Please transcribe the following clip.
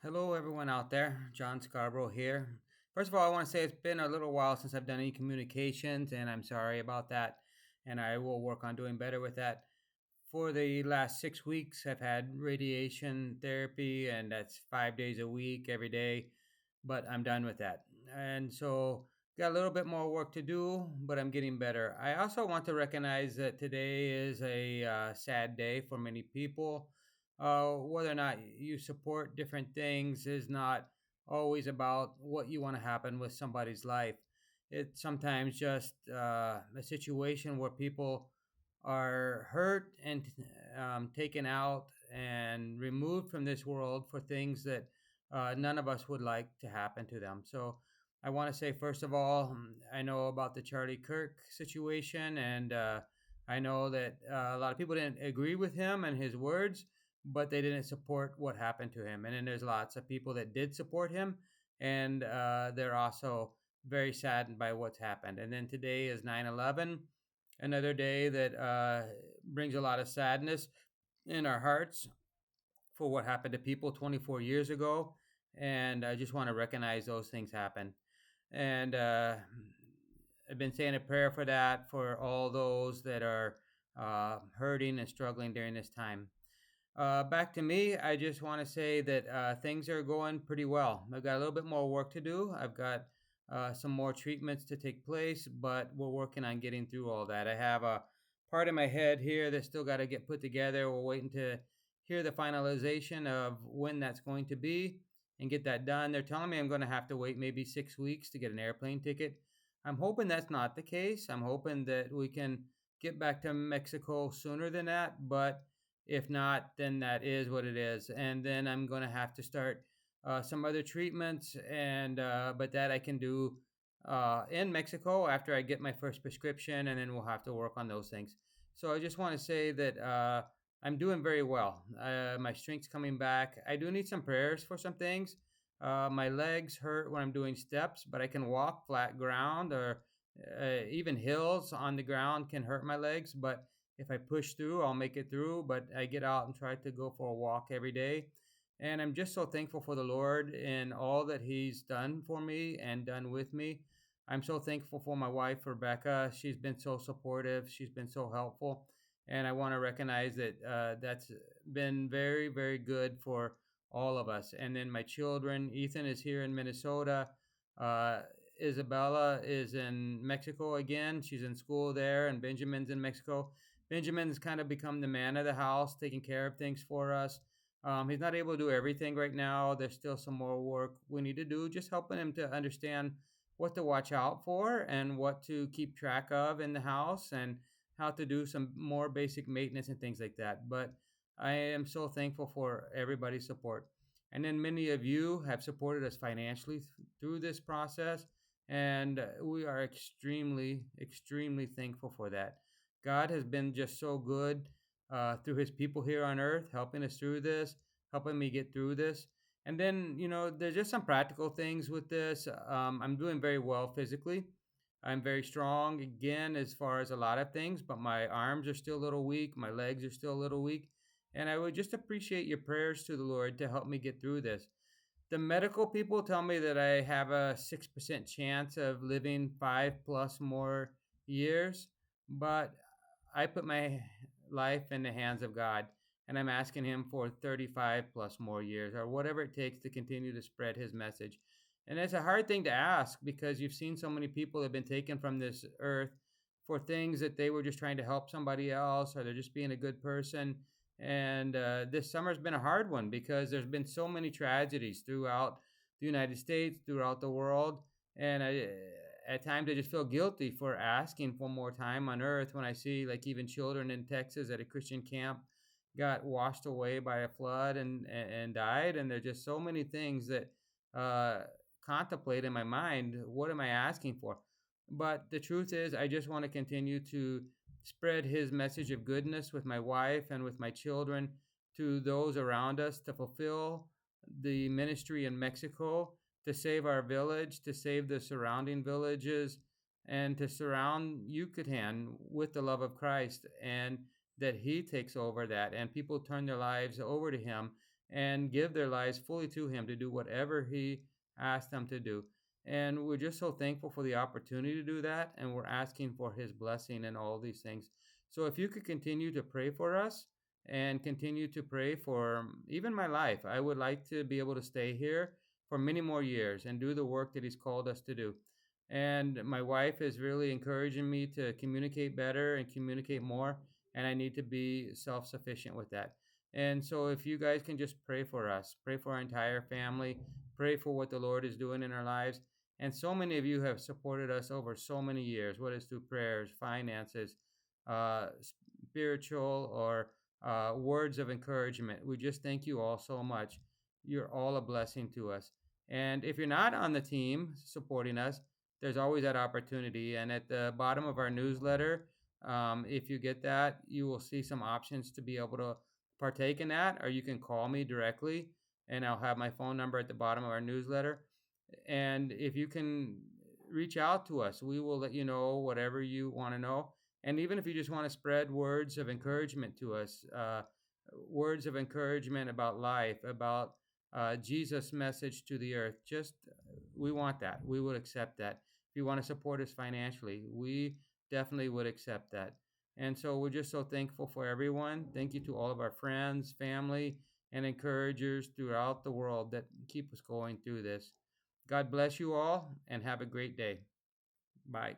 Hello, everyone out there. John Scarbrough here. First of all, I want to say it's been a little while since I've done any communications, and I'm sorry about that. And I will work on doing better with that. For the last 6 weeks, I've had radiation therapy, and that's 5 days a week, every day. But I'm done with that. And so, got a little bit more work to do, but I'm getting better. I also want to recognize that today is a sad day for many people. Whether or not you support different things is not always about what you want to happen with somebody's life. It's sometimes just a situation where people are hurt and taken out and removed from this world for things that none of us would like to happen to them. So I want to say, first of all, I know about the Charlie Kirk situation, and I know that a lot of people didn't agree with him and his words, but they didn't support what happened to him. And then there's lots of people that did support him, and they're also very saddened by what's happened. And then today is 9/11, another day that brings a lot of sadness in our hearts for what happened to people 24 years ago. And I just want to recognize those things happen. And I've been saying a prayer for that, for all those that are hurting and struggling during this time. Back to me, I just want to say that things are going pretty well. I've got a little bit more work to do. I've got some more treatments to take place, but we're working on getting through all that. I have a part of my head here that still got to get put together. We're waiting to hear the finalization of when that's going to be and get that done. They're telling me I'm going to have to wait maybe 6 weeks to get an airplane ticket. I'm hoping that's not the case. I'm hoping that we can get back to Mexico sooner than that, but if not, then that is what it is. And then I'm going to have to start some other treatments, and but that I can do in Mexico after I get my first prescription, and then we'll have to work on those things. So I just want to say that I'm doing very well. My strength's coming back. I do need some prayers for some things. My legs hurt when I'm doing steps, but I can walk flat ground, or even hills on the ground can hurt my legs. But if I push through, I'll make it through. But I get out and try to go for a walk every day. And I'm just so thankful for the Lord and all that He's done for me and done with me. I'm so thankful for my wife, Rebecca. She's been so supportive, she's been so helpful. And I want to recognize that that's been very, very good for all of us. And then my children, Ethan is here in Minnesota. Uh, Isabella is in Mexico again. She's in school there, and Benjamin's in Mexico. Benjamin's kind of become the man of the house, taking care of things for us. He's not able to do everything right now. There's still some more work we need to do, just helping him to understand what to watch out for and what to keep track of in the house and how to do some more basic maintenance and things like that. But I am so thankful for everybody's support. And then many of you have supported us financially through this process. And we are extremely, extremely thankful for that. God has been just so good through his people here on earth, helping us through this, helping me get through this. And then, there's just some practical things with this. I'm doing very well physically. I'm very strong again as far as a lot of things, but my arms are still a little weak. My legs are still a little weak. And I would just appreciate your prayers to the Lord to help me get through this. The medical people tell me that I have a 6% chance of living 5 plus more years, but I put my life in the hands of God, and I'm asking Him for 35 plus more years, or whatever it takes to continue to spread His message. And it's a hard thing to ask because you've seen so many people have been taken from this earth for things that they were just trying to help somebody else, or they're just being a good person. And this summer's been a hard one because there's been so many tragedies throughout the United States, throughout the world. And at times I just feel guilty for asking for more time on earth when I see, like, even children in Texas at a Christian camp got washed away by a flood and died. And there's just so many things that uh, contemplate in my mind. What am I asking for? But the truth is, I just want to continue to spread his message of goodness with my wife and with my children to those around us, to fulfill the ministry in Mexico, to save our village, to save the surrounding villages, and to surround Yucatan with the love of Christ, and that he takes over that and people turn their lives over to him and give their lives fully to Him to do whatever He asked them to do. And we're just so thankful for the opportunity to do that. And we're asking for His blessing and all these things. So if you could continue to pray for us and continue to pray for even my life, I would like to be able to stay here for many more years and do the work that He's called us to do. And my wife is really encouraging me to communicate better and communicate more. And I need to be self sufficient with that. And so, if you guys can just pray for us, pray for our entire family, pray for what the Lord is doing in our lives. And so many of you have supported us over so many years, whether it's through prayers, finances, uh, spiritual, or words of encouragement. We just thank you all so much. You're all a blessing to us. And if you're not on the team supporting us, there's always that opportunity. And at the bottom of our newsletter, if you get that, you will see some options to be able to partake in that, or you can call me directly, and I'll have my phone number at the bottom of our newsletter. And if you can reach out to us, we will let you know whatever you want to know. And even if you just want to spread words of encouragement to us, words of encouragement about life, about Jesus' message to the earth, just we want that. We would accept that. If you want to support us financially, we definitely would accept that. And so we're just so thankful for everyone. Thank you to all of our friends, family, and encouragers throughout the world that keep us going through this. God bless you all and have a great day. Bye.